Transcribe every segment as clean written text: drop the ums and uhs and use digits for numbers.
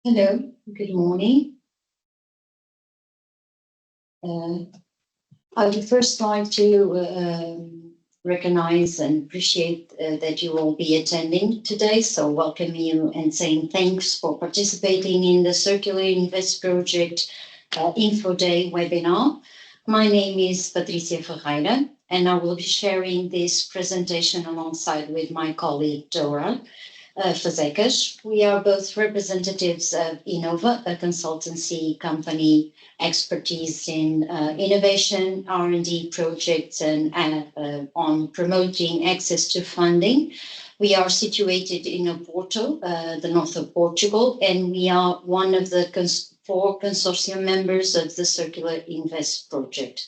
Hello, good morning. Uh, I would first like to recognize and appreciate that you will be attending today. So, welcome you and saying thanks for participating in the Circular Invest Project Info Day webinar. My name is Patricia Ferreira, and I will be sharing this presentation alongside with my colleague Dora. Fazekas. We are both representatives of Innova, a consultancy company expertise in innovation, R&D projects, and on promoting access to funding. We are situated in Oporto, the north of Portugal, and we are one of the four consortium members of the Circular Invest project.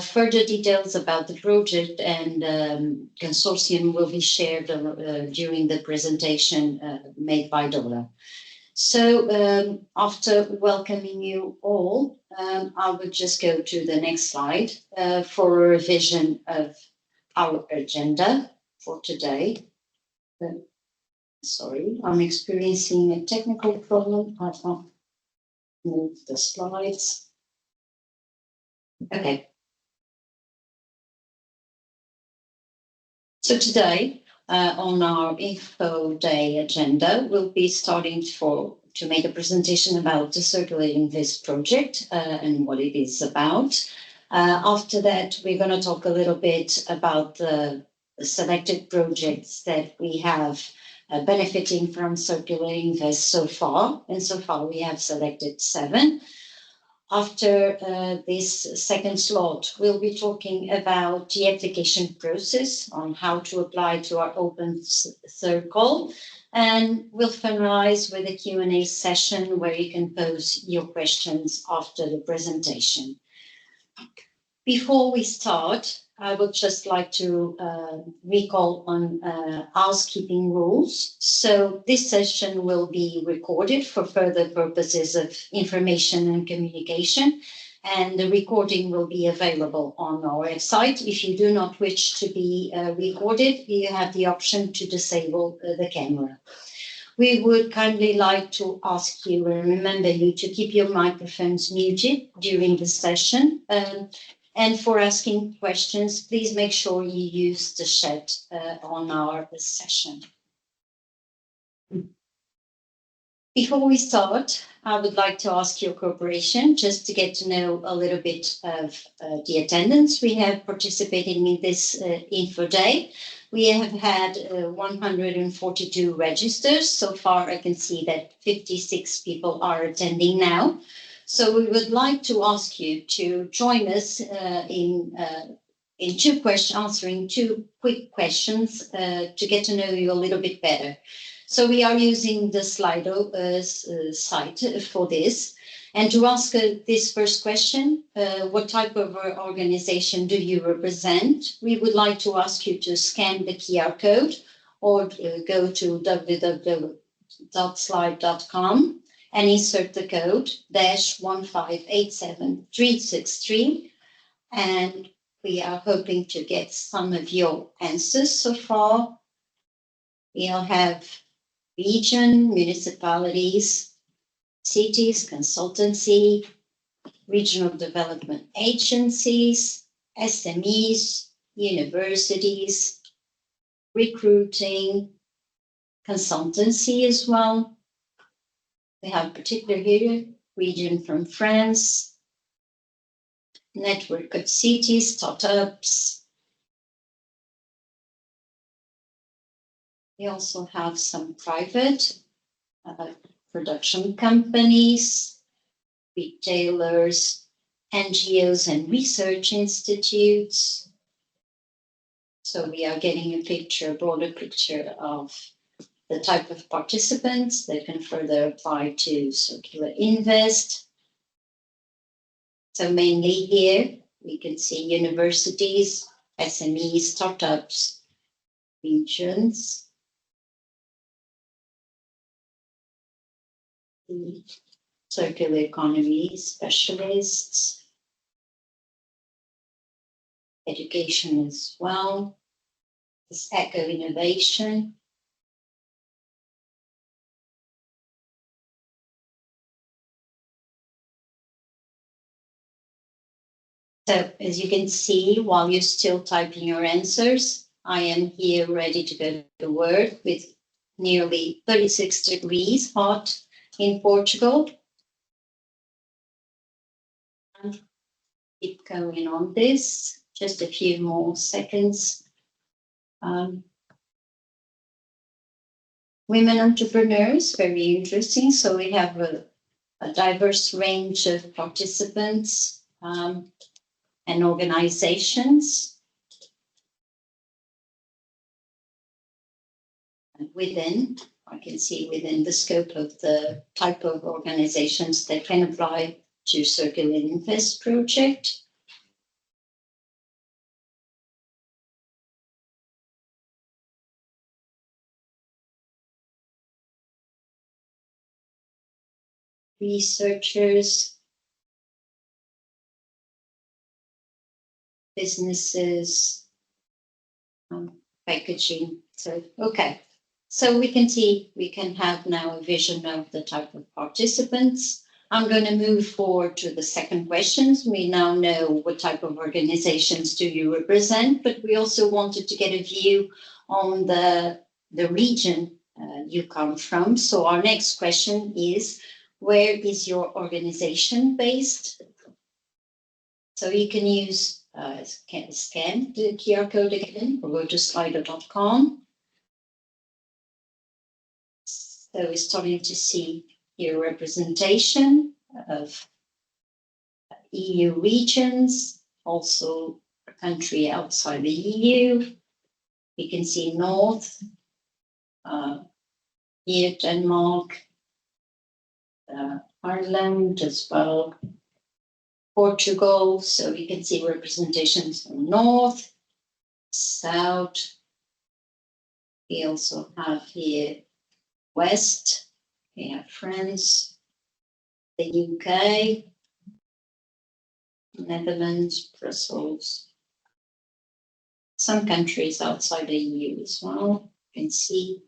Further details about the project and consortium will be shared during the presentation made by Dora. So after welcoming you all, I will just go to the next slide for a revision of our agenda for today. Sorry, I'm experiencing a technical problem. I can't move the slides. Okay. So today, on our Info Day agenda, we'll be starting to make a presentation about the CircularInvest project and what it is about. After that, we're going to talk a little bit about the selected projects that we have benefiting from CircularInvest so far. And so far, we have selected 7. After this second slot, we'll be talking about the application process on how to apply to our open circle. And we'll finalize with a Q&A session where you can pose your questions after the presentation. Before we start, I would just like to recall on housekeeping rules. So this session will be recorded for further purposes of information and communication, and the recording will be available on our website. If you do not wish to be recorded, you have the option to disable the camera. We would kindly like to ask you and remember you to keep your microphones muted during the session. And for asking questions, please make sure you use the chat on our session. Before we start, I would like to ask your cooperation just to get to know a little bit of the attendance we have participating in this Info Day. We have had 142 registers. So far, I can see that 56 people are attending now. So we would like to ask you to join us in answering 2 quick questions to get to know you a little bit better. So we are using the Slido site for this. And to ask this first question, what type of organization do you represent? We would like to ask you to scan the QR code or go to www.slide.com and insert the code -1587363. And we are hoping to get some of your answers so far. We'll have region, municipalities, cities, consultancy, regional development agencies, SMEs, universities, recruiting, consultancy as well. We have particular here, region from France, network of cities, startups. We also have some private production companies, retailers, NGOs and research institutes. So we are getting a broader picture of the type of participants that can further apply to CircularInvest. So mainly here, we can see universities, SMEs, startups, regions, circular economy specialists, education as well, this eco-innovation, So as you can see, while you're still typing your answers, I am here ready to go to work with nearly 36 degrees hot in Portugal. And keep going on this, just a few more seconds. Women entrepreneurs, very interesting. So we have a diverse range of participants and organizations. And within, I can see within the scope of the type of organizations that can apply to CircularInvest project. Researchers, businesses, packaging. So, okay. So we can see, we can have now a vision of the type of participants. I'm going to move forward to the second questions. We now know what type of organizations do you represent, but we also wanted to get a view on the region you come from. So our next question is, where is your organization based? So you can use scan the QR code again or go to slido.com. So we're starting to see here representation of EU regions, also a country outside the EU. We can see North, here Denmark, Ireland as well, Portugal. So we can see representations from North, South. We also have here West, we have France, the UK, Netherlands, Brussels, some countries outside the EU as well. You can see.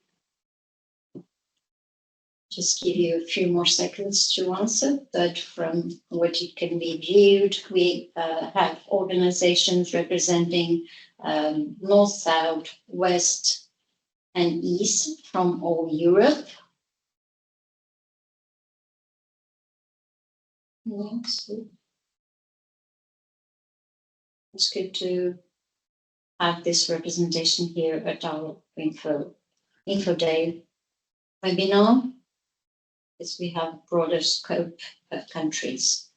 Just give you a few more seconds to answer, but from what it can be viewed, we have organizations representing North, South, West, and East from all Europe. Next. It's good to have this representation here at our Info Day webinar, as we have broader scope of countries.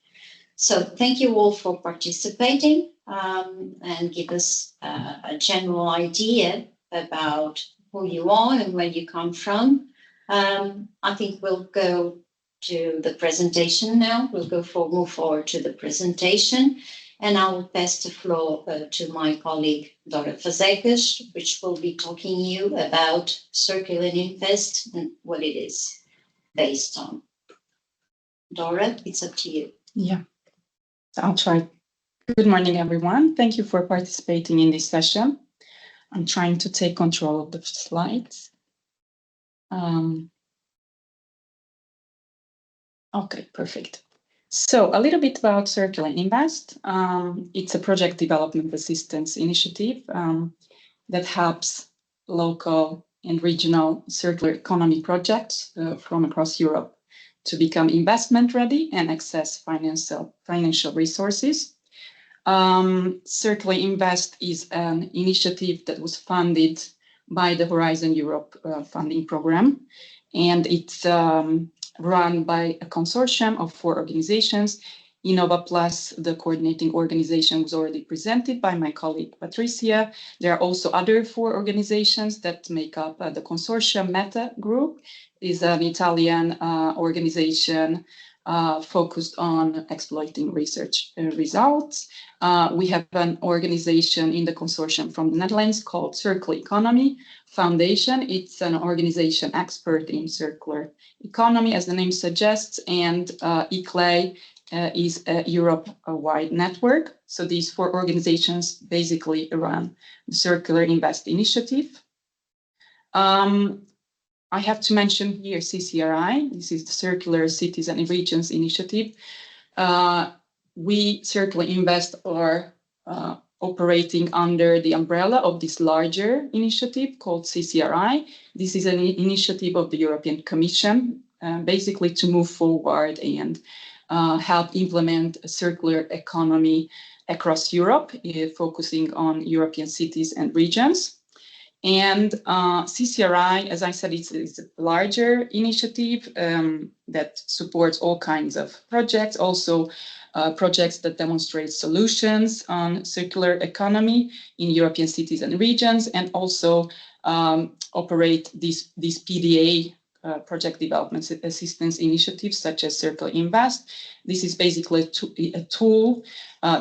So thank you all for participating and give us a general idea about who you are and where you come from. I think we'll go to the presentation now. We'll move forward to the presentation, and I will pass the floor to my colleague, Dora Fazekas, which will be talking you about CircularInvest and what it is based on. Dora, it's up to you. Yeah, I'll try. Good morning, everyone. Thank you for participating in this session. I'm trying to take control of the slides. Okay, perfect. So a little bit about CircularInvest. It's a project development assistance initiative that helps local and regional circular economy projects from across Europe to become investment ready and access financial resources. CircularInvest is an initiative that was funded by the Horizon Europe funding program, and it's run by a consortium of 4 organizations. Innova Plus, the coordinating organization, was already presented by my colleague Patricia. There are also other 4 organizations that make up the consortium. Meta Group is an Italian organization focused on exploiting research results. We have an organization in the consortium from the Netherlands called Circular Economy Foundation. It's an organization expert in circular economy, as the name suggests, and ICLEI is a Europe-wide network. So these 4 organizations basically run the CircularInvest initiative. I have to mention here CCRI. This is the Circular Cities and Regions Initiative. we CircularInvest are operating under the umbrella of this larger initiative called CCRI. This is an initiative of the European Commission, basically to move forward and help implement a circular economy across Europe, focusing on European cities and regions. And CCRI, as I said, it's a larger initiative that supports all kinds of projects, also projects that demonstrate solutions on circular economy in European cities and regions, and also operate these PDA project development assistance initiatives such as CircularInvest. This is basically a tool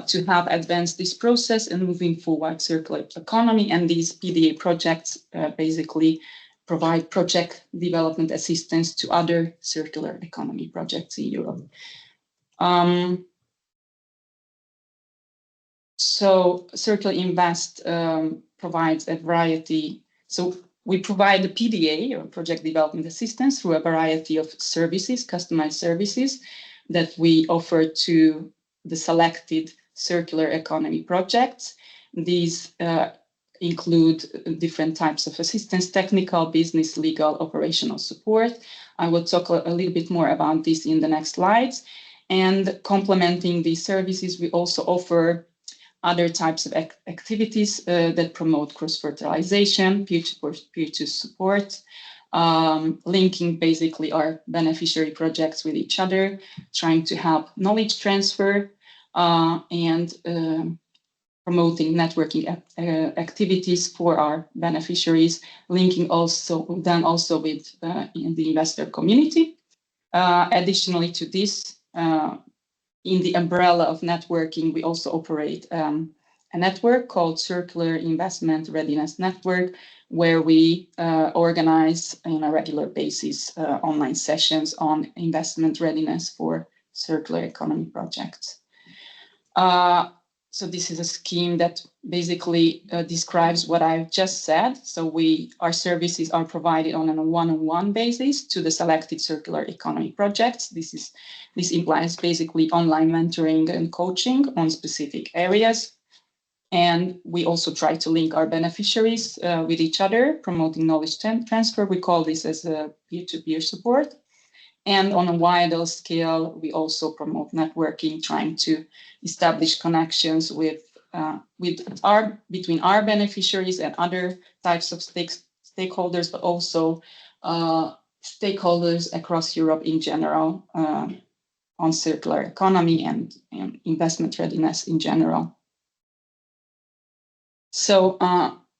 to help advance this process and moving forward circular economy. And these PDA projects basically provide project development assistance to other circular economy projects in Europe. So CircularInvest provides a variety. So we provide the PDA, or project development assistance, through a variety of services, customized services that we offer to the selected circular economy projects. These include different types of assistance: technical, business, legal, operational support. I will talk a little bit more about this in the next slides. And complementing these services, we also offer other types of activities that promote cross-fertilization, peer-to-peer support, linking basically our beneficiary projects with each other, trying to help knowledge transfer, and promoting networking activities for our beneficiaries, linking them also with the investor community. Additionally to this, in the umbrella of networking, we also operate a network called Circular Investment Readiness Network, where we organize on a regular basis online sessions on investment readiness for circular economy projects. So this is a scheme that basically describes what I've just said. So our services are provided on a one-on-one basis to the selected circular economy projects. This implies basically online mentoring and coaching on specific areas. And we also try to link our beneficiaries with each other, promoting knowledge transfer. We call this as a peer-to-peer support. And on a wider scale, we also promote networking, trying to establish connections between our beneficiaries and other types of stakeholders, but also stakeholders across Europe in general on circular economy and investment readiness in general. So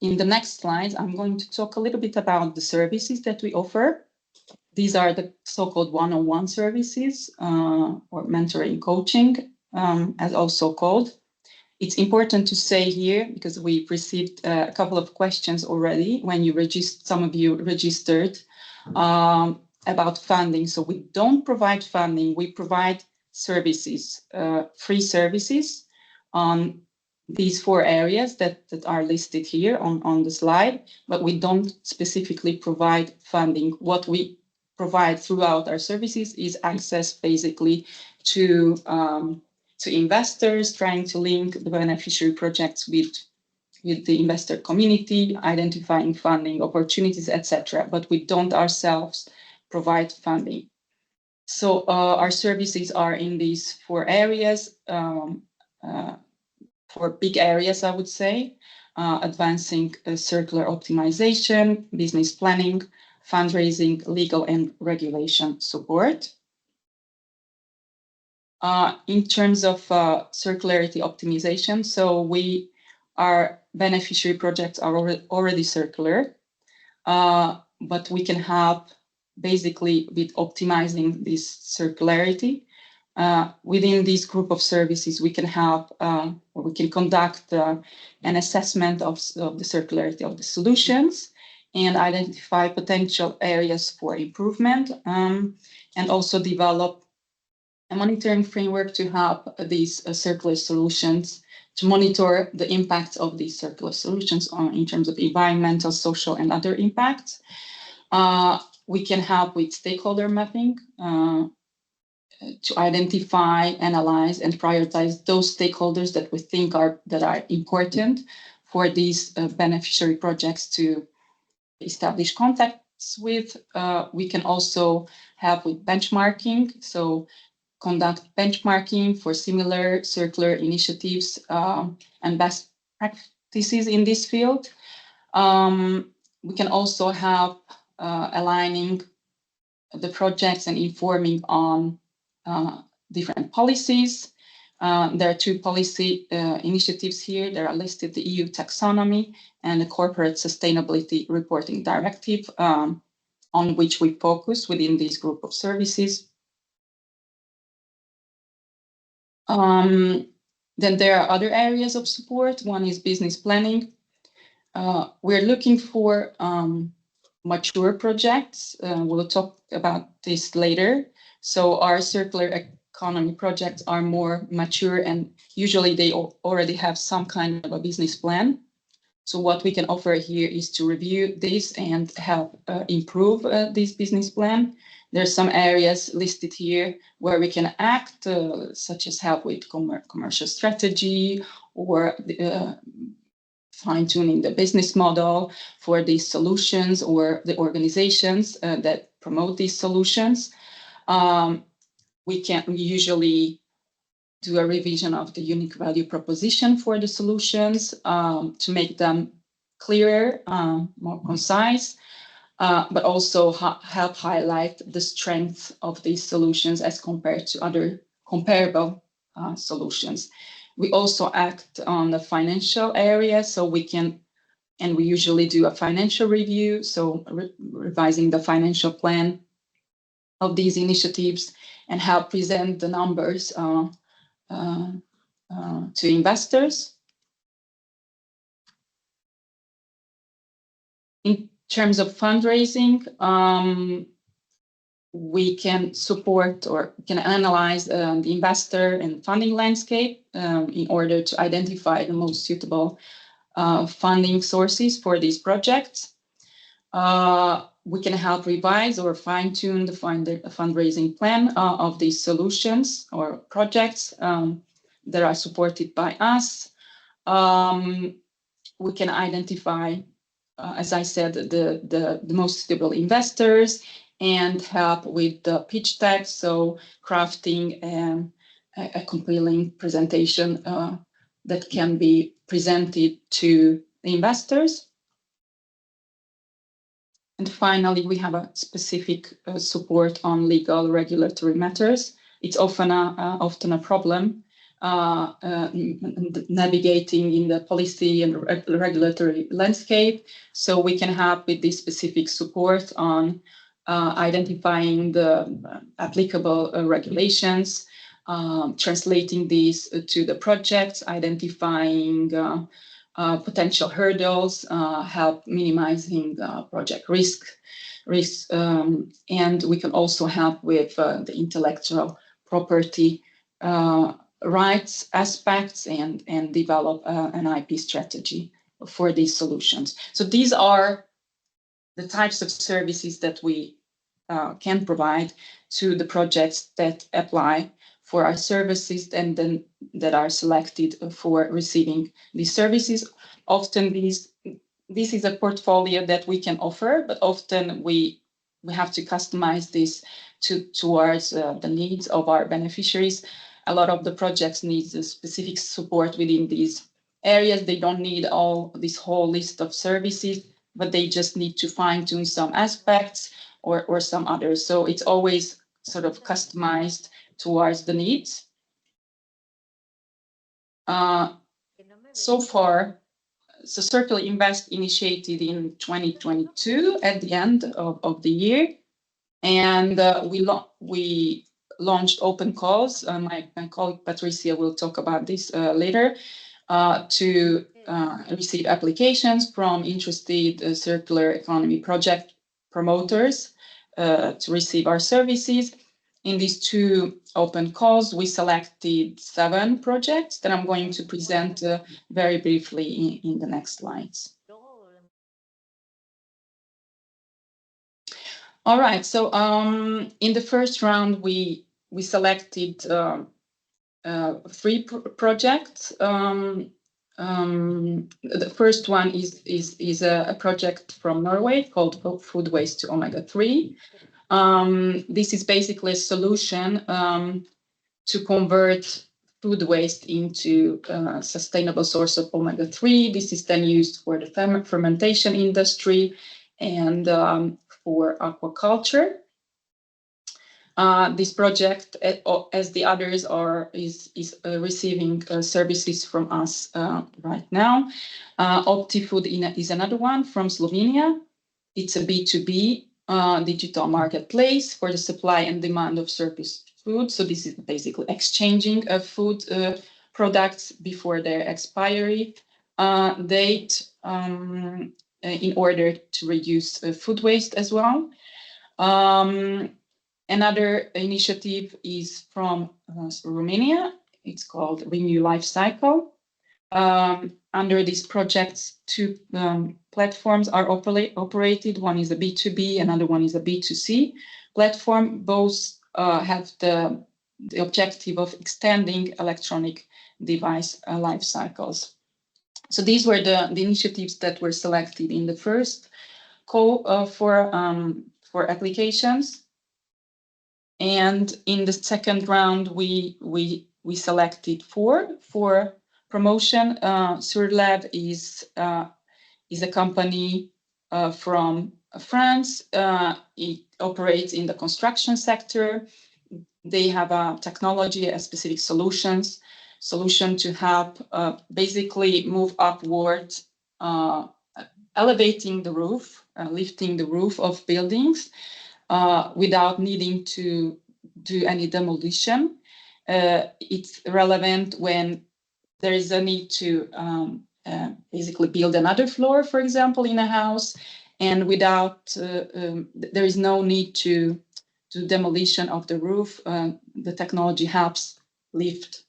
in the next slides, I'm going to talk a little bit about the services that we offer. These are the so-called one-on-one services, or mentoring coaching, as also called. It's important to say here, because we've received a couple of questions already when some of you registered about funding. So we don't provide funding, we provide services, free services on these 4 areas that are listed here on the slide, but we don't specifically provide funding. What we provide throughout our services is access basically to investors, trying to link the beneficiary projects with the investor community, identifying funding opportunities, etc. But we don't ourselves provide funding. So our services are in these 4 areas, 4 big areas, I would say: advancing circular optimization, business planning, fundraising, legal and regulation support. In terms of circularity optimization, so our beneficiary projects are already circular, but we can help basically with optimizing this circularity. Within this group of services, we can help, or we can conduct an assessment of the circularity of the solutions and identify potential areas for improvement, and also develop a monitoring framework to help these circular solutions, to monitor the impact of these circular solutions in terms of environmental, social, and other impacts. We can help with stakeholder mapping, to identify, analyze, and prioritize those stakeholders that we think are important for these beneficiary projects to establish contacts with. We can also help with benchmarking, so conduct benchmarking for similar circular initiatives and best practices in this field. We can also help aligning the projects and informing on different policies. There are two policy initiatives here. They are listed: the EU taxonomy and the Corporate Sustainability Reporting Directive, on which we focus within this group of services. Then there are other areas of support. One is business planning. We're looking for mature projects. We'll talk about this later. So our circular economy projects are more mature, and usually they already have some kind of a business plan. So what we can offer here is to review this and help improve this business plan. There's some areas listed here where we can act, such as help with commercial strategy or fine-tuning the business model for these solutions or the organizations that promote these solutions. We usually do a revision of the unique value proposition for the solutions to make them clearer, more concise, but also help highlight the strength of these solutions as compared to other comparable solutions. We also act on the financial area, so we usually do a financial review, so revising the financial plan of these initiatives and help present the numbers to investors. In terms of fundraising, we can support or can analyze the investor and funding landscape in order to identify the most suitable funding sources for these projects. We can help revise or fine-tune the fundraising plan of these solutions or projects that are supported by us. We can identify, as I said, the most suitable investors and help with the pitch deck, so crafting a compelling presentation that can be presented to the investors. And finally, we have a specific support on legal regulatory matters. It's often a problem navigating in the policy and regulatory landscape. So we can help with this specific support on identifying the applicable regulations, translating these to the projects, identifying potential hurdles, help minimizing project risks, and we can also help with the intellectual property rights aspects and develop an IP strategy for these solutions. So these are the types of services that we can provide to the projects that apply for our services and then that are selected for receiving these services. Often this is a portfolio that we can offer, but often we have to customize this towards the needs of our beneficiaries. A lot of the projects need a specific support within these areas. They don't need this whole list of services, but they just need to fine-tune some aspects or some others. So it's always sort of customized towards the needs. So far, so CircularInvest initiated in 2022 at the end of the year, and we launched open calls. My colleague Patricia will talk about this later, to receive applications from interested circular economy project promoters to receive our services. In these two open calls, we selected 7 projects that I'm going to present very briefly in the next slides. All right, so in the first round, we we selected 3 projects. The first one is a project from Norway called Food Waste to Omega-3. This is basically a solution to convert food waste into a sustainable source of omega-3. This is then used for the fermentation industry and for aquaculture. This project, as the others is receiving services from us right now. OptiFood is another one from Slovenia. It's a B2B digital marketplace for the supply and demand of surplus food. So this is basically exchanging of food products before their expiry date in order to reduce food waste as well. Another initiative is from Romania. It's called Renew Life Cycle. Under these projects, 2 platforms are operated. One is a B2B, another one is a B2C platform. Both have the objective of extending electronic device life cycles. So these were the initiatives that were selected in the first call for applications. And in the second round, we selected 4 for promotion. Surlab is a company from France. It operates in the construction sector. They have a technology, a specific solution to help basically move upward, elevating the roof, lifting the roof of buildings without needing to do any demolition. It's relevant when there is a need to basically build another floor, for example, in a house, and without there is no need to do demolition of the roof. The technology helps lift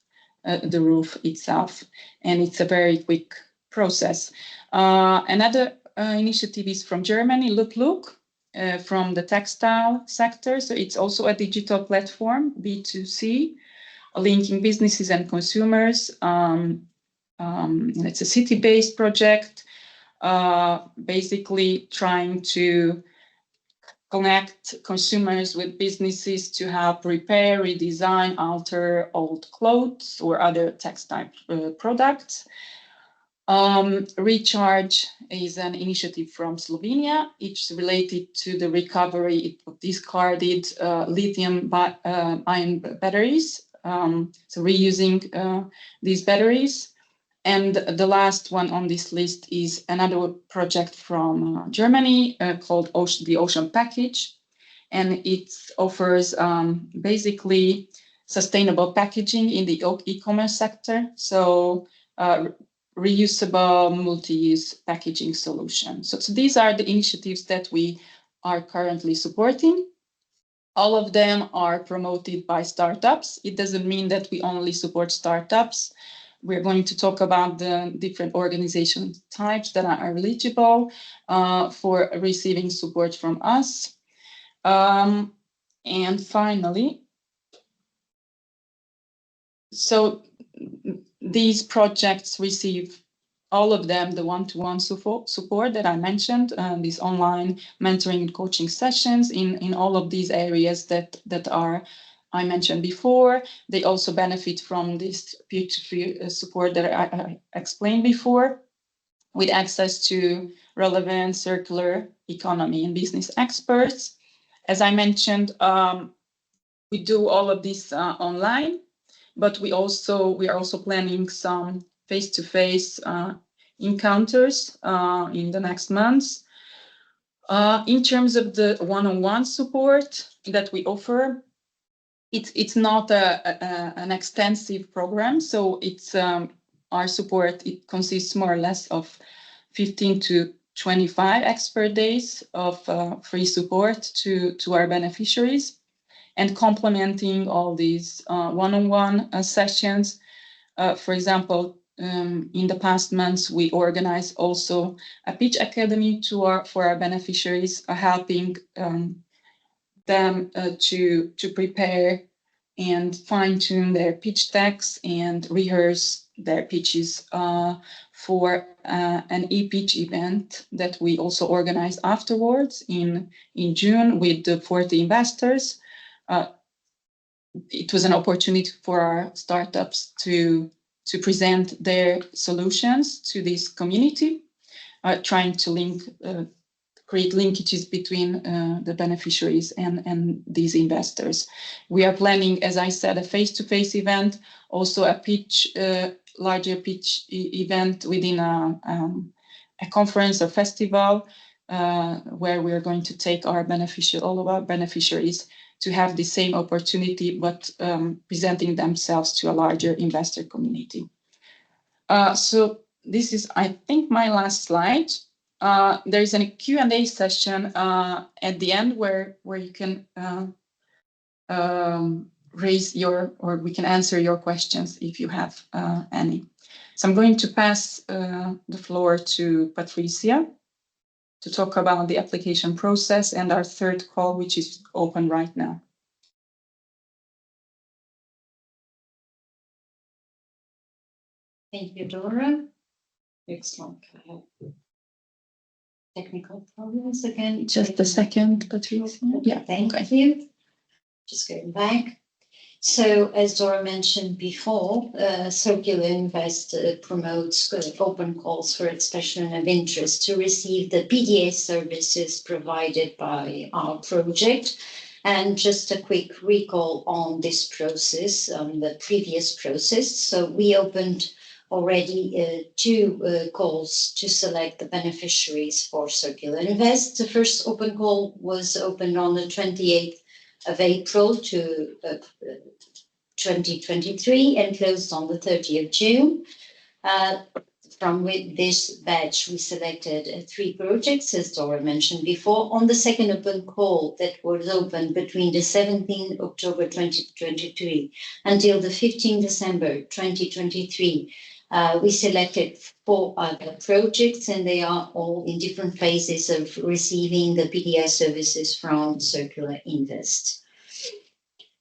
the roof itself, and it's a very quick process. Another initiative is from Germany, Look, from the textile sector. So it's also a digital platform, B2C, linking businesses and consumers. It's a city-based project, basically trying to connect consumers with businesses to help repair, redesign, alter old clothes or other textile products. Recharge is an initiative from Slovenia. It's related to the recovery of discarded lithium-ion batteries, so reusing these batteries. And the last one on this list is another project from Germany called the Ocean Package. And it offers basically sustainable packaging in the e-commerce sector. So reusable multi-use packaging solutions. So these are the initiatives that we are currently supporting. All of them are promoted by startups. It doesn't mean that we only support startups. We're going to talk about the different organization types that are eligible for receiving support from us. And finally, so these projects receive, all of them, the one-to-one support that I mentioned, these online mentoring and coaching sessions in all of these areas that I mentioned before. They also benefit from this peer-to-peer support that I explained before, with access to relevant circular economy and business experts. As I mentioned, we do all of this online, but we are also planning some face-to-face encounters in the next months. In terms of the one-on-one support that we offer, it's not an extensive program, so it's our support. It consists more or less of 15 to 25 expert days of free support to our beneficiaries, and complementing all these one-on-one sessions. For example, in the past months, we organized also a pitch academy for our beneficiaries, helping them to prepare and fine-tune their pitch decks and rehearse their pitches for an e-pitch event that we also organized afterwards in June with the 40 investors. It was an opportunity for our startups to present their solutions to this community, trying to create linkages between the beneficiaries and these investors. We are planning, as I said, a face-to-face event, also a larger pitch event within a conference or festival, where we are going to take all of our beneficiaries to have the same opportunity, but presenting themselves to a larger investor community. So this is, I think, my last slide. There is a Q&A session at the end where you can we can answer your questions if you have any. So I'm going to pass the floor to Patricia to talk about the application process and our third call, which is open right now. Thank you, Dora. Excellent. Technical problems again. Just a second, Patricia. Yeah, thank you. Just going back. So, as Dora mentioned before, CircularInvest promotes open calls for expression of interest to receive the PDA services provided by our project. And just a quick recall on this process, on the previous process. So we opened already two calls to select the beneficiaries for CircularInvest. The first open call was opened on the 28th of April to 2023 and closed on the 30th of June. From this batch, we selected 3 projects, as Dora mentioned before. On the second open call that was opened between the 17th October 2023 until the 15th December 2023, we selected 4 other projects, and they are all in different phases of receiving the PDI services from CircularInvest.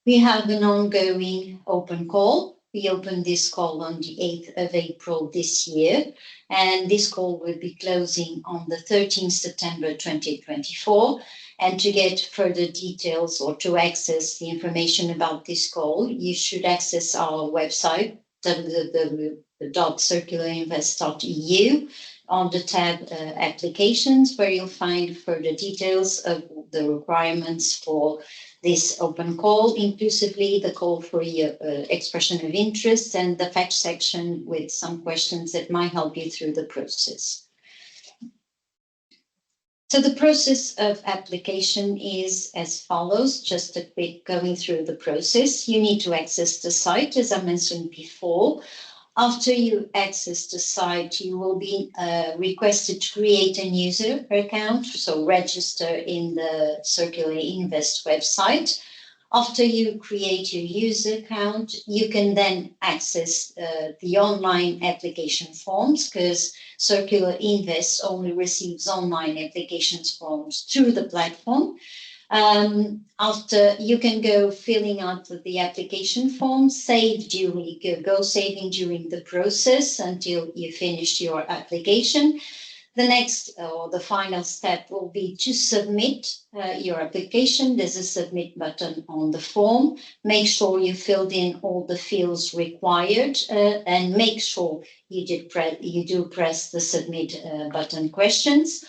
We have an ongoing open call. We opened this call on the 8th of April this year, and this call will be closing on the 13th September 2024. And to get further details or to access the information about this call, you should access our website, www.circularinvest.eu, on the tab Applications, where you'll find further details of the requirements for this open call, inclusively the call for your expression of interest and the fact section with some questions that might help you through the process. So the process of application is as follows, just a quick going through the process. You need to access the site, as I mentioned before. After you access the site, you will be requested to create a user account, so register in the CircularInvest website. After you create your user account, you can then access the online application forms, because CircularInvest only receives online application forms through the platform. After you can go filling out the application form, saving during the process until you finish your application. The next or the final step will be to submit your application. There's a submit button on the form. Make sure you filled in all the fields required and make sure you do press the submit button questions.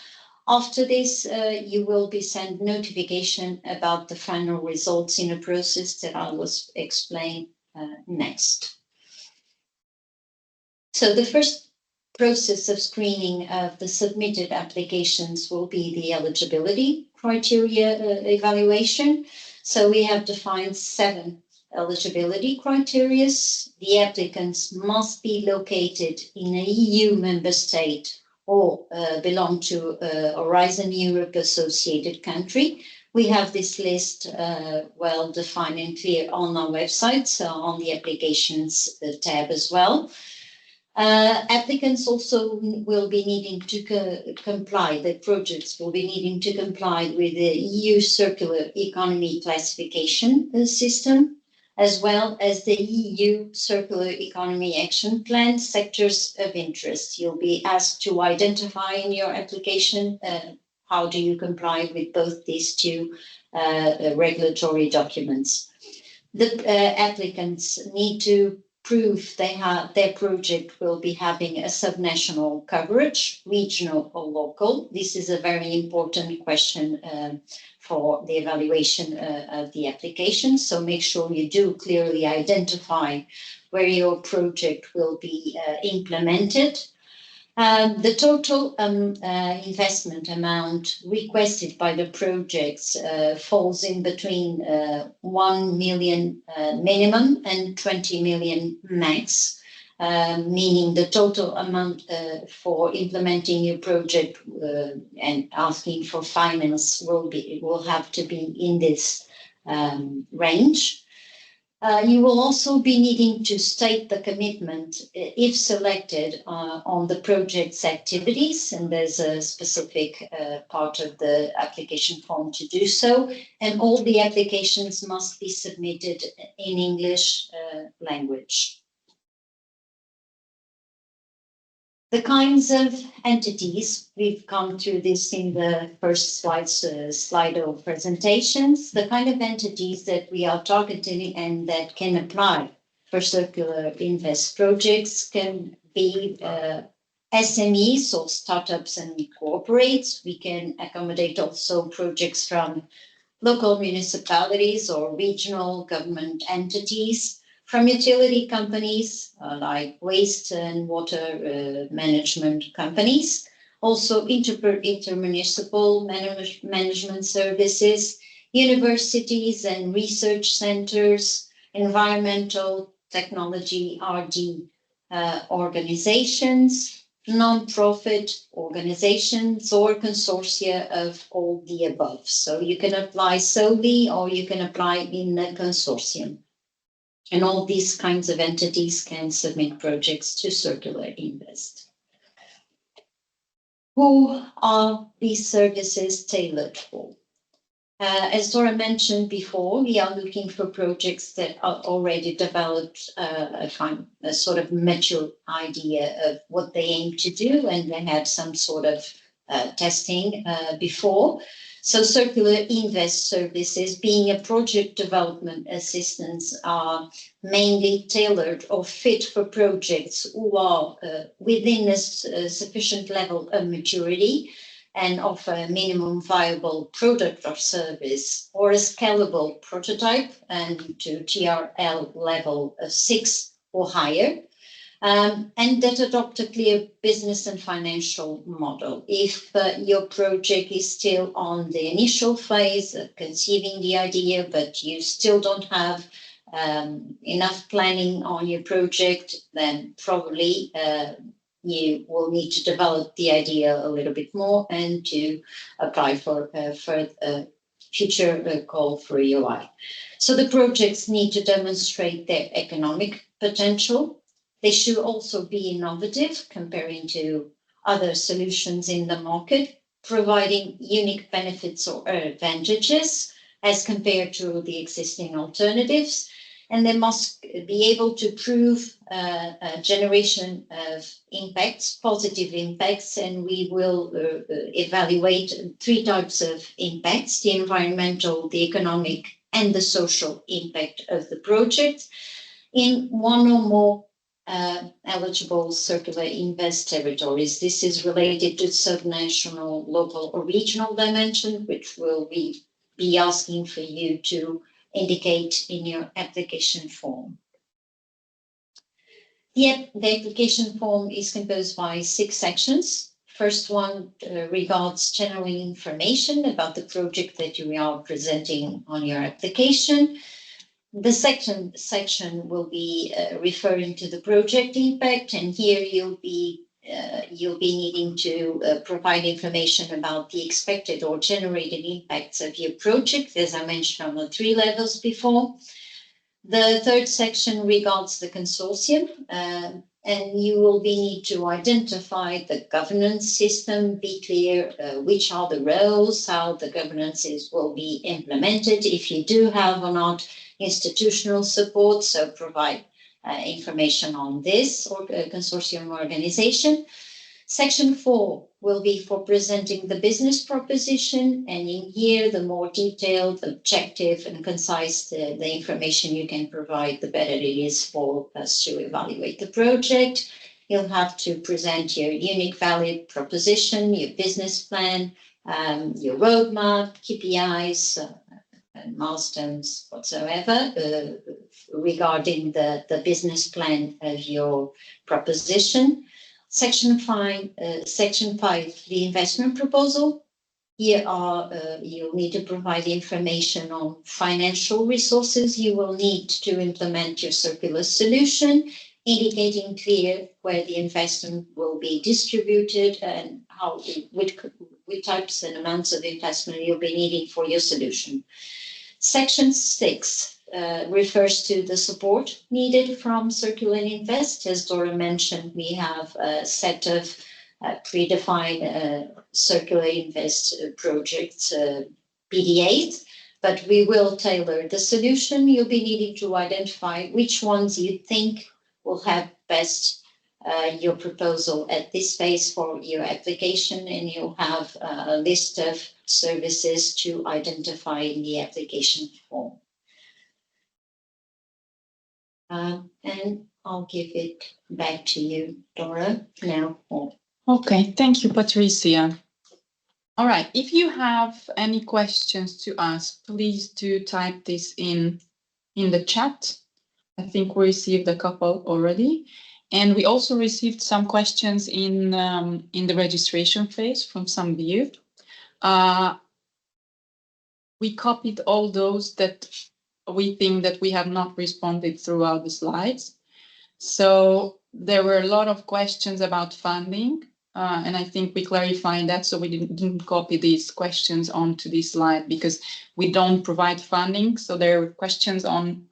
After this, you will be sent notification about the final results in a process that I will explain next. So the first process of screening of the submitted applications will be the eligibility criteria evaluation. So we have defined 7 eligibility criteria. The applicants must be located in an EU member state or belong to a Horizon Europe associated country. We have this list well defined and clear on our website, so on the applications tab as well. Applicants also will be needing to comply, the projects will be needing to comply with the EU Circular Economy Classification System. as well as the EU Circular Economy Action Plan sectors of interest. You'll be asked to identify in your application how do you comply with both these two regulatory documents. The applicants need to prove their project will be having a subnational coverage, regional or local. This is a very important question for the evaluation of the application. So make sure you do clearly identify where your project will be implemented. The total investment amount requested by the projects falls in between 1 million minimum and 20 million max, meaning the total amount for implementing your project and asking for finance will have to be in this range. You will also be needing to state the commitment, if selected, on the project's activities, and there's a specific part of the application form to do so, and all the applications must be submitted in English language. The kinds of entities, we've come through this in the first slide of presentations, the kind of entities that we are targeting and that can apply for CircularInvest projects can be SMEs or startups and corporates. We can accommodate also projects from local municipalities or regional government entities, from utility companies like waste and water management companies, also intermunicipal management services, universities and research centers, environmental technology R&D organizations, non-profit organizations, or consortia of all the above. So you can apply solely or you can apply in a consortium. And all these kinds of entities can submit projects to CircularInvest. Who are these services tailored for? As Dora mentioned before, we are looking for projects that are already developed a sort of mature idea of what they aim to do, and they had some sort of testing before. So CircularInvest services, being a project development assistance, are mainly tailored or fit for projects who are within a sufficient level of maturity and offer a minimum viable product or service, or a scalable prototype and to TRL level of 6 or higher. And that adopt a clear business and financial model. If your project is still on the initial phase of conceiving the idea, but you still don't have enough planning on your project, then probably you will need to develop the idea a little bit more and to apply for a future call for EOI. So the projects need to demonstrate their economic potential. They should also be innovative comparing to other solutions in the market, providing unique benefits or advantages as compared to the existing alternatives. And they must be able to prove a generation of impacts, positive impacts, and we will evaluate 3 types of impacts: the environmental, the economic, and the social impact of the project in one or more eligible CircularInvest territories. This is related to subnational, local, or regional dimension, which will be asking for you to indicate in your application form. The application form is composed by 6 sections. First one regards general information about the project that you are presenting on your application. The second section will be referring to the project impact, and here you'll be needing to provide information about the expected or generated impacts of your project, as I mentioned on the 3 levels before. The third section regards the consortium, and you will need to identify the governance system, be clear which are the roles, how the governances will be implemented, if you do have or not, institutional support, so provide information on this or consortium organization. Section 4 will be for presenting the business proposition, and in here, the more detailed, objective, and concise the information you can provide, the better it is for us to evaluate the project. You'll have to present your unique value proposition, your business plan, your roadmap, KPIs, and milestones whatsoever regarding the business plan of your proposition. Section 5, the investment proposal. Here you'll need to provide information on financial resources you will need to implement your circular solution, indicating clear where the investment will be distributed and how, which types and amounts of investment you'll be needing for your solution. Section 6 refers to the support needed from CircularInvest. As Dora mentioned, we have a set of predefined CircularInvest projects, PDAs, but we will tailor the solution. You'll be needing to identify which ones you think will have best your proposal at this phase for your application, and you'll have a list of services to identify in the application form. And I'll give it back to you, Dora, now. Okay, thank you, Patricia. All right, if you have any questions to ask, please do type this in the chat. I think we received a couple already. And we also received some questions in the registration phase from some of you. We copied all those that we think that we have not responded throughout the slides. So there were a lot of questions about funding, and I think we clarified that, so we didn't copy these questions onto this slide because we don't provide funding. So there were questions on,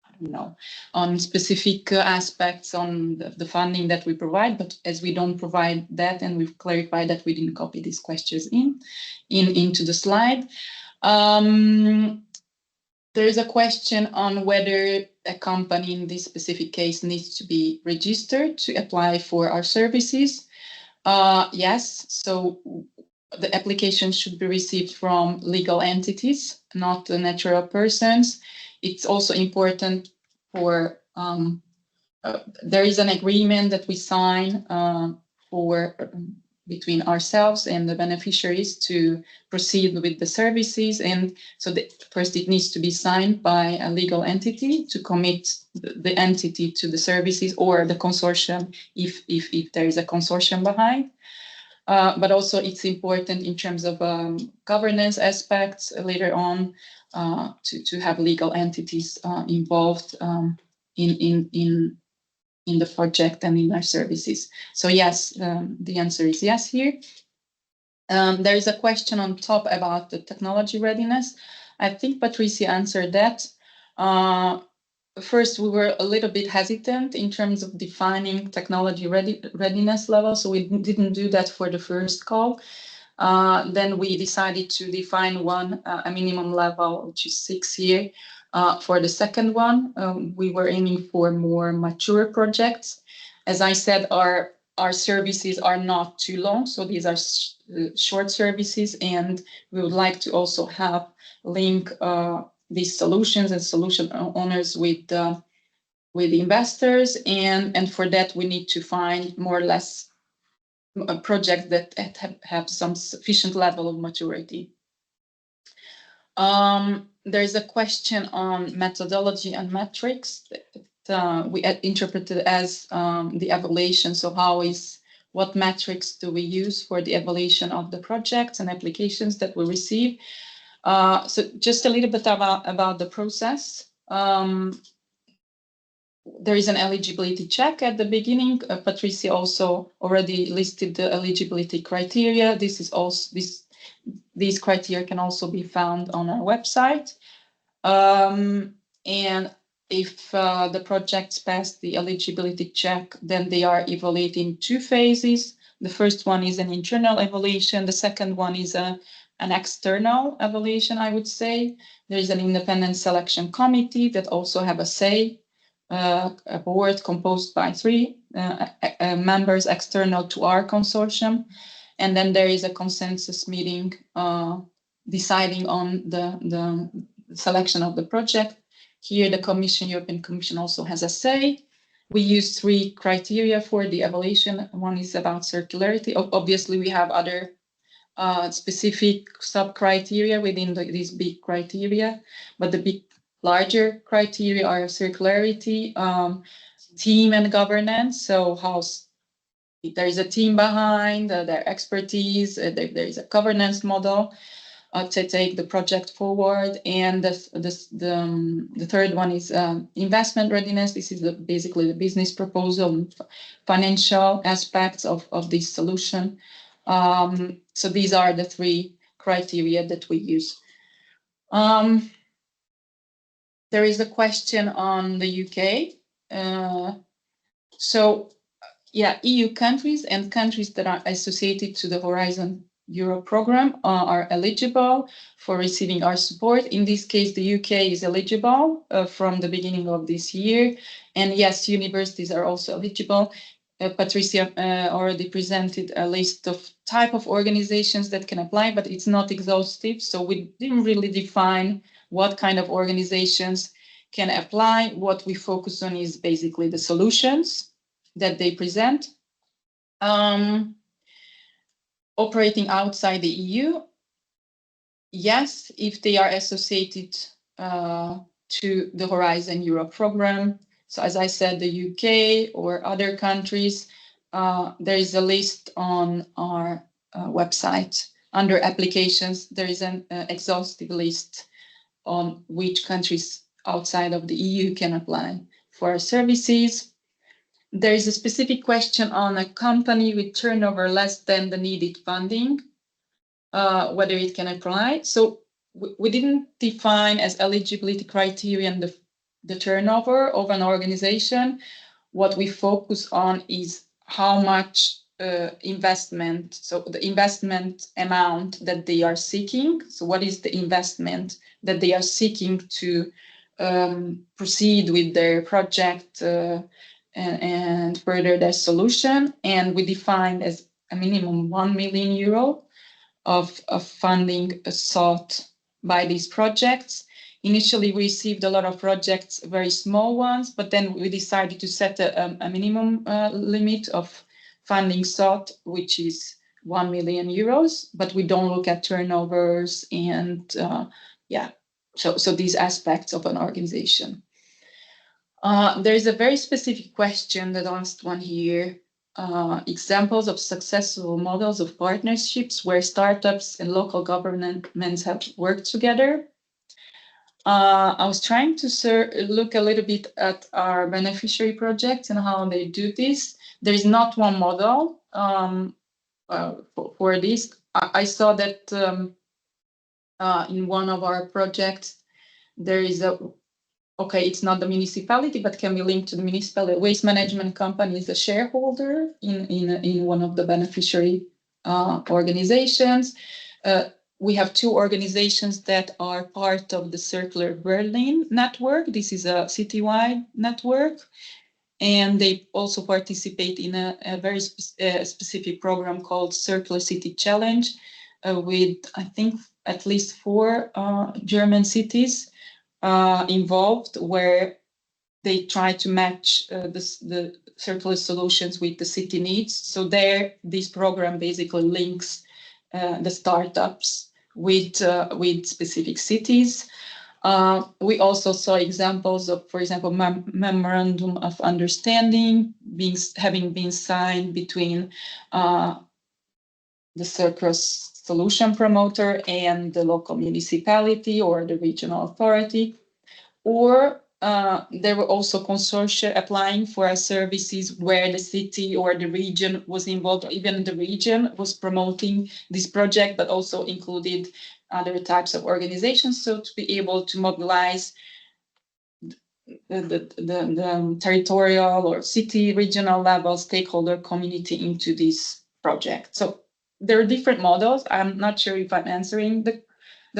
I don't know, on specific aspects on the funding that we provide, but as we don't provide that, and we've clarified that, we didn't copy these questions into the slide. There is a question on whether a company in this specific case needs to be registered to apply for our services. Yes, so the application should be received from legal entities, not natural persons. It's also important for, there is an agreement that we sign between ourselves and the beneficiaries to proceed with the services. And so first it needs to be signed by a legal entity to commit the entity to the services, or the consortium if there is a consortium behind. But also it's important in terms of governance aspects later on to have legal entities involved in the project and in our services. So yes, the answer is yes here. There is a question on top about the technology readiness. I think Patricia answered that. First, we were a little bit hesitant in terms of defining technology readiness level, so we didn't do that for the first call. Then we decided to define a minimum level, which is 6 years. For the second one, we were aiming for more mature projects. As I said, our services are not too long, so these are short services, and we would like to also link these solutions and solution owners with investors, and for that we need to find more or less projects that have some sufficient level of maturity. There's a question on methodology and metrics that we interpreted as the evaluation. So what metrics do we use for the evaluation of the projects and applications that we receive? So just a little bit about the process. There is an eligibility check at the beginning. Patricia also already listed the eligibility criteria. These criteria can also be found on our website. And if the projects pass the eligibility check, then they are evaluated in 2 phases. The first one is an internal evaluation. The second one is a an external evaluation, I would say. There is an independent selection committee that also have a say, a board composed by 3 members external to our consortium. And then there is a consensus meeting deciding on the selection of the project. Here, the Commission, European Commission also has a say. We use 3 criteria for the evaluation. One is about circularity. Obviously, we have other specific sub-criteria within these big criteria, but the larger criteria are circularity, team and governance. So how there is a team behind, their expertise, there is a governance model to take the project forward. And the third one is investment readiness. This is basically the business proposal, financial aspects of this solution. So these are the 3 criteria that we use. There is a question on the UK. So yeah, EU countries and countries that are associated to the Horizon Europe program are eligible for receiving our support. In this case, the UK is eligible from the beginning of this year. And yes, universities are also eligible. Patricia already presented a list of type of organizations that can apply, but it's not exhaustive. So we didn't really define what kind of organizations can apply. What we focus on is basically the solutions that they present. Operating outside the EU, yes, if they are associated to the Horizon Europe program. So as I said, the UK or other countries, there is a list on our website. Under applications, there is an exhaustive list on which countries outside of the EU can apply for our services. There is a specific question on a company with turnover less than the needed funding, whether it can apply. So we didn't define as eligibility criterion the turnover of an organization. What we focus on is how much investment, so the investment amount that they are seeking. So what is the investment that they are seeking to proceed with their project and further their solution. And we defined as a minimum 1 million euro of funding sought by these projects. Initially, we received a lot of projects, very small ones, but then we decided to set a minimum limit of funding sought, which is 1 million euros, but we don't look at turnovers and so these aspects of an organization. There is a very specific question, the last one here. Examples of successful models of partnerships where startups and local governments have worked together. I was trying to look a little bit at our beneficiary projects and how they do this. There is not one model for this. I saw that in one of our projects, there is it's not the municipality, but can be linked to the municipality. Waste management company is a shareholder in one of the beneficiary organizations. We have 2 organizations that are part of the Circular Berlin network. This is a citywide network. And they also participate in a very specific program called Circular City Challenge with, I think, at least 4 German cities involved, where they try to match the circular solutions with the city needs. So there, this program basically links the startups with specific cities. We also saw examples of, for example, memorandum of understanding having been signed between the circular solution promoter and the local municipality or the regional authority. Or there were also consortia applying for our services where the city or the region was involved, or even the region was promoting this project, but also included other types of organizations. So to be able to mobilize the territorial or city regional level stakeholder community into this project. So there are different models. I'm not sure if I'm answering the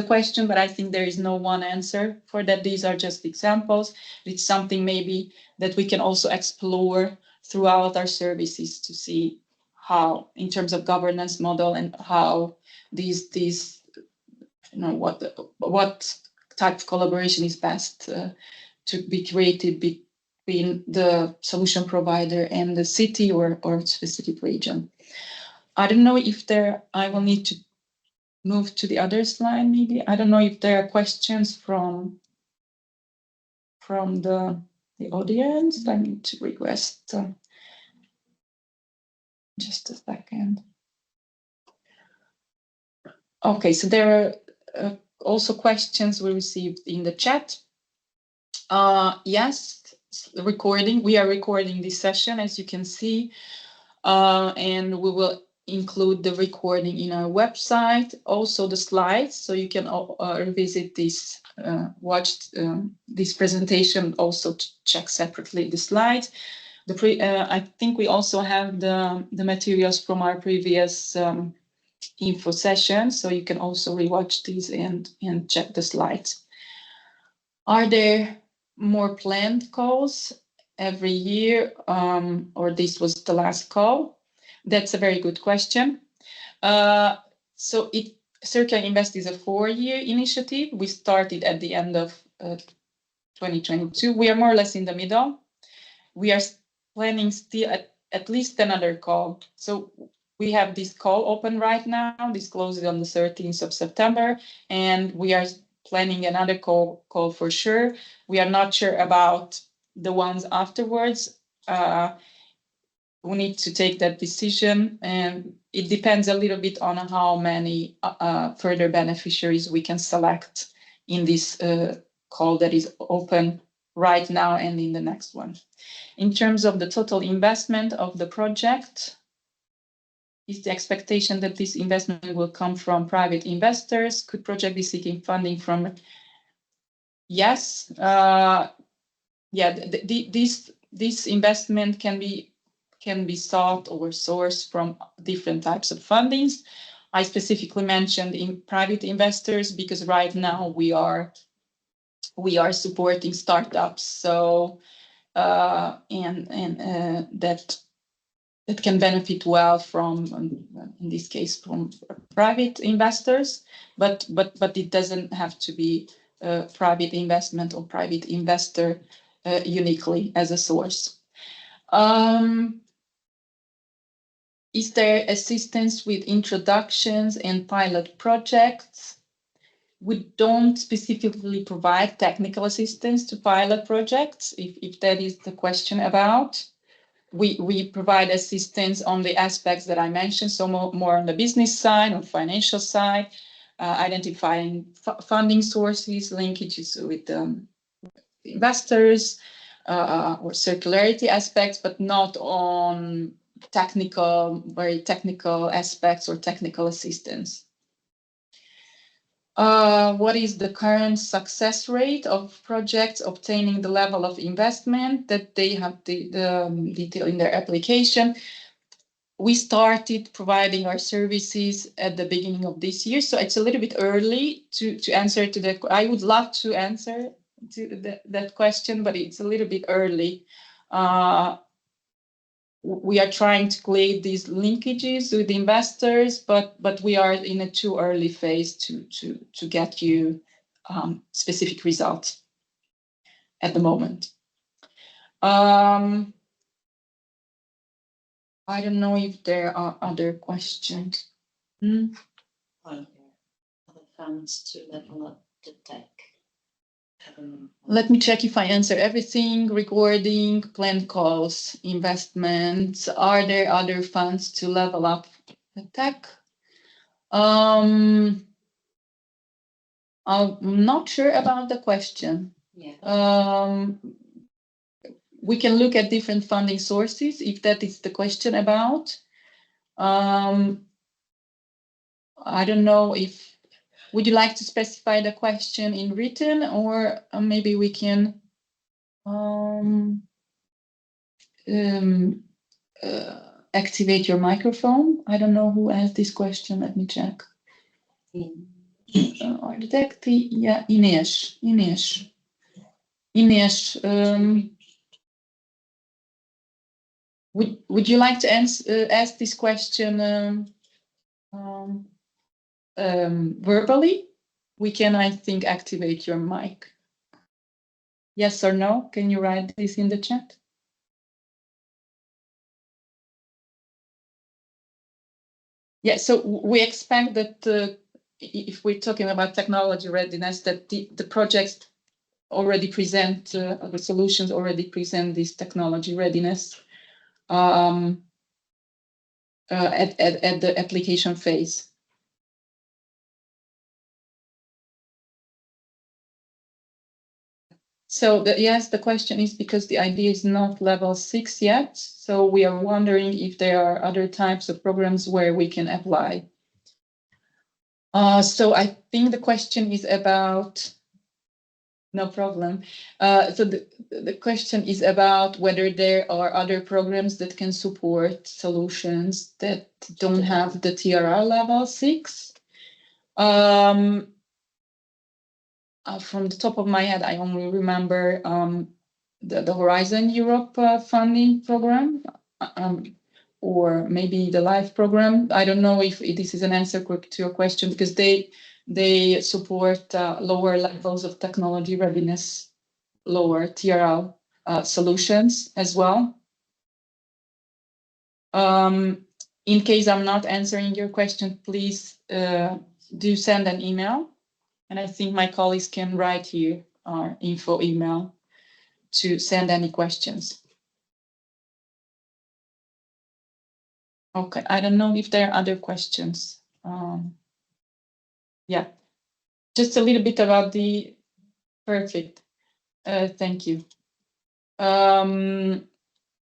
question, but I think there is no one answer for that. These are just examples. It's something maybe that we can also explore throughout our services to see how, in terms of governance model, and how these what type of collaboration is best to be created between the solution provider and the city or specific region. I don't know if I will need to move to the other slide, maybe. I don't know if there are questions from the audience. I need to request just a second. Okay, so there are also questions we received in the chat. Yes, recording. We are recording this session, as you can see, and we will include the recording in our website, also the slides, so you can revisit this, watch this presentation, also to check separately the slides. I think we also have the materials from our previous info session, so you can also rewatch these and check the slides. Are there more planned calls every year, or this was the last call? That's a very good question. So CircularInvest is a 4-year initiative. We started at the end of 2022. We are more or less in the middle. We are planning still at least another call. So we have this call open right now. This closes on the 13th of September, and we are planning another call for sure. We are not sure about the ones afterwards. We need to take that decision, and it depends a little bit on how many further beneficiaries we can select in this call that is open right now and in the next one. In terms of the total investment of the project, is the expectation that this investment will come from private investors? Could project be seeking funding from? Yes. Yeah, this investment can be sought or sourced from different types of fundings. I specifically mentioned in private investors because right now we are supporting startups, so that can benefit well from, in this case, from private investors, but it doesn't have to be private investment or private investor uniquely as a source. Is there assistance with introductions and pilot projects? We don't specifically provide technical assistance to pilot projects, if that is the question about. We provide assistance on the aspects that I mentioned, so more on the business side, on financial side, identifying funding sources, linkages with investors, or circularity aspects, but not on very technical aspects or technical assistance. What is the current success rate of projects obtaining the level of investment that they have the detail in their application? We started providing our services at the beginning of this year, so it's a little bit early to answer to that. I would love to answer to that question, but it's a little bit early. We are trying to create these linkages with investors, but we are in a too early phase to get you specific results at the moment. I don't know if there are other questions. Other funds to level up the tech. Let me check if I answer everything. Recording, planned calls, investments. Are there other funds to level up the tech? I'm not sure about the question. Yeah. We can look at different funding sources if that is the question about. I don't know if. Would you like to specify the question in written, or maybe we can activate your microphone. I don't know who asked this question. Let me check. Architecti, yeah, Ines. Would you like to ask this question verbally? We can, I think, activate your mic. Yes or no? Can you write this in the chat? Yeah, so we expect that if we're talking about technology readiness, that the projects already present, the solutions already present this technology readiness at the application phase. So yes, the question is because the idea is not level 6 yet. So we are wondering if there are other types of programs where we can apply. So I think the question is about, no problem. So the question is about whether there are other programs that can support solutions that don't have the TRR level 6. From the top of my head, I only remember the Horizon Europe funding program, or maybe the LIFE program. I don't know if this is an answer to your question, because they support lower levels of technology readiness, lower TRL solutions as well. In case I'm not answering your question, please do send an email. And I think my colleagues can write here our info email to send any questions. Okay, I don't know if there are other questions. Yeah, just a little bit about the, perfect. Thank you.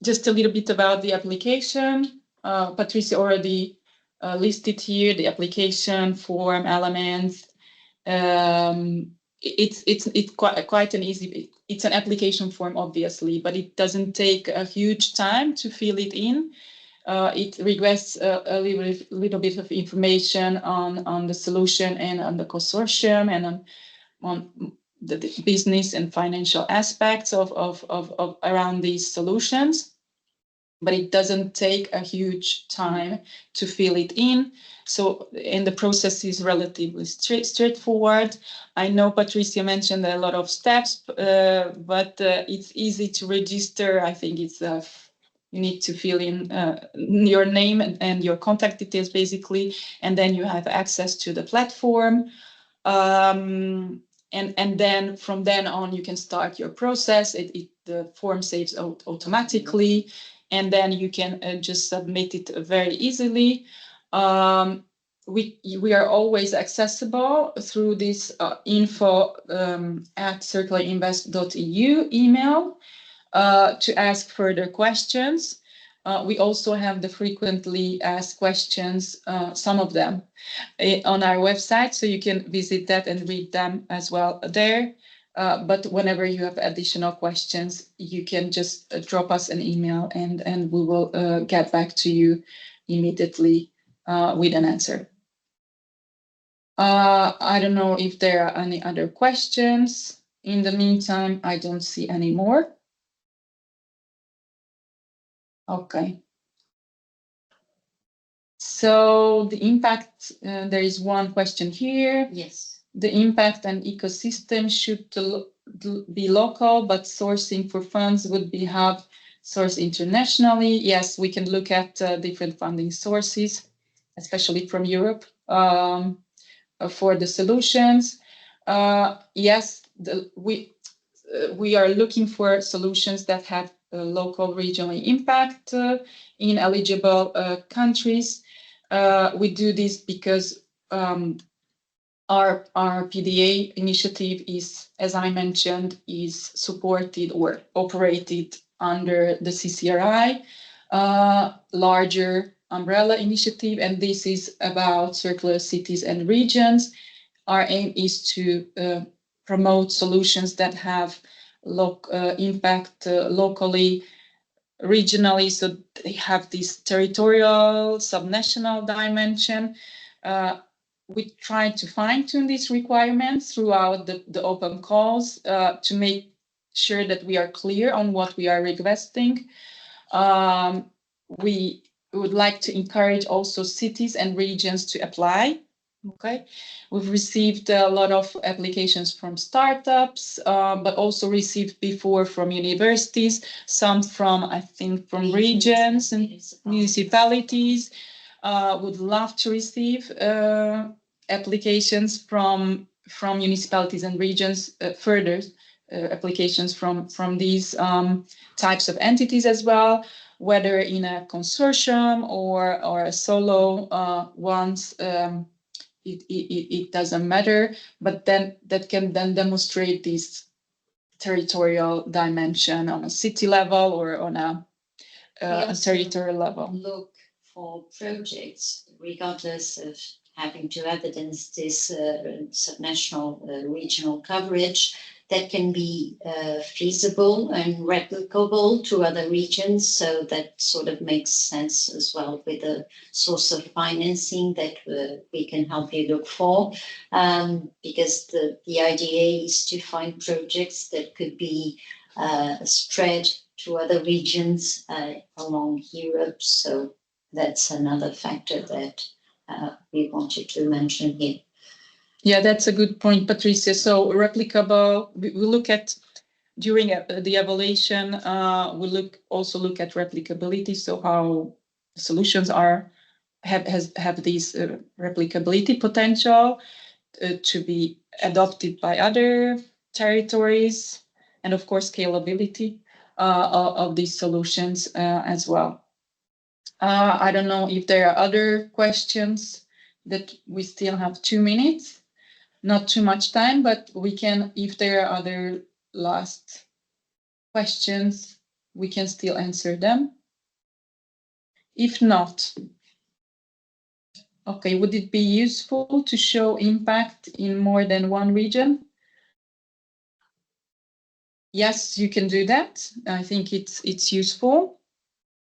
Just a little bit about the application. Patricia already listed here the application form elements. It's quite an easy, it's an application form, obviously, but it doesn't take a huge time to fill it in. It requests a little bit of information on the solution and on the consortium and on the business and financial aspects of around these solutions. But it doesn't take a huge time to fill it in. So, and the process is relatively straightforward. I know Patricia mentioned a lot of steps, but it's easy to register. I think it's you need to fill in your name and your contact details, basically, and then you have access to the platform. And then from then on, you can start your process. The form saves automatically, and then you can just submit it very easily. We are always accessible through this info at CircularInvest.eu email to ask further questions. We also have the frequently asked questions, some of them, on our website, so you can visit that and read them as well there. But whenever you have additional questions, you can just drop us an email and we will get back to you immediately with an answer. I don't know if there are any other questions. In the meantime, I don't see any more. Okay. So the impact, there is one question here. Yes. The impact and ecosystem should be local, but sourcing for funds would be hub sourced internationally. Yes, we can look at different funding sources, especially from Europe, for the solutions. Yes, we are looking for solutions that have local regional impact in eligible countries. We do this because our PDA initiative is, as I mentioned, is supported or operated under the CCRI larger umbrella initiative, and this is about circular cities and regions. Our aim is to promote solutions that have impact locally regionally, so they have this territorial, subnational dimension. We try to fine-tune these requirements throughout the open calls to make sure that we are clear on what we are requesting. We would like to encourage also cities and regions to apply. Okay, we've received a lot of applications from startups, but also received before from universities, some from, I think, from regions and municipalities. Would love to receive applications from municipalities and regions, further applications from these types of entities as well, whether in a consortium or a solo ones. It doesn't matter, but then that can then demonstrate this territorial dimension on a city level or on a territorial level. Look for projects, regardless of having to evidence this subnational regional coverage, that can be feasible and replicable to other regions. So that sort of makes sense as well with the source of financing that we can help you look for. Because the idea is to find projects that could be spread to other regions along Europe. So that's another factor that we wanted to mention here. Yeah, that's a good point, Patricia. So replicable, we look at during the evaluation, we also look at replicability. So how solutions have these replicability potential to be adopted by other territories, and of course scalability of these solutions as well. I don't know if there are other questions that we still have 2 minutes. Not too much time, but we can, if there are other last questions, we can still answer them. If not, okay, would it be useful to show impact in more than one region? Yes, you can do that. I think it's useful.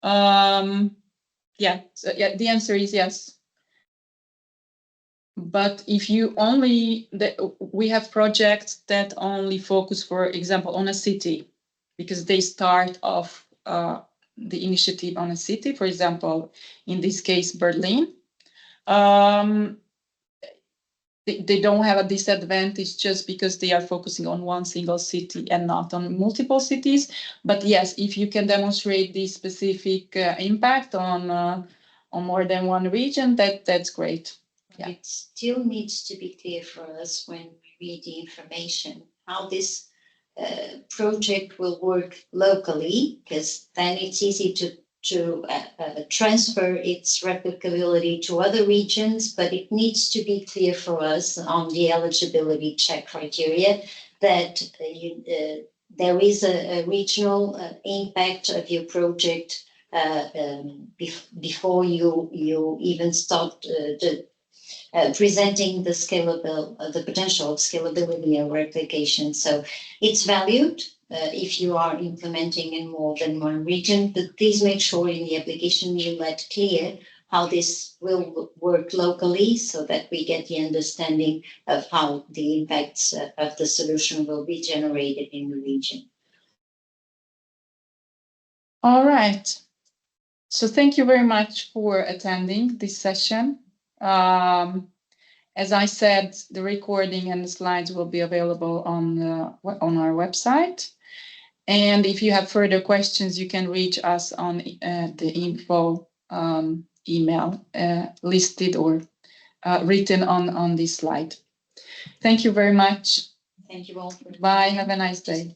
Yeah, so yeah, the answer is yes. But if you we have projects that only focus, for example, on a city, because they start off the initiative on a city, for example, in this case, Berlin. They don't have a disadvantage just because they are focusing on one single city and not on multiple cities. But yes, if you can demonstrate the specific impact on more than one region, that's great. Yeah. It still needs to be clear for us when we read the information how this project will work locally, because then it's easy to transfer its replicability to other regions, but it needs to be clear for us on the eligibility check criteria that there is a regional impact of your project before you even start presenting the potential of scalability and replication. So it's valued if you are implementing in more than one region, but please make sure in the application you let clear how this will work locally so that we get the understanding of how the impacts of the solution will be generated in the region. All right. So thank you very much for attending this session. As I said, the recording and the slides will be available on our website. And if you have further questions, you can reach us on the info email listed or written on this slide. Thank you very much. Thank you all. Bye. Have a nice day.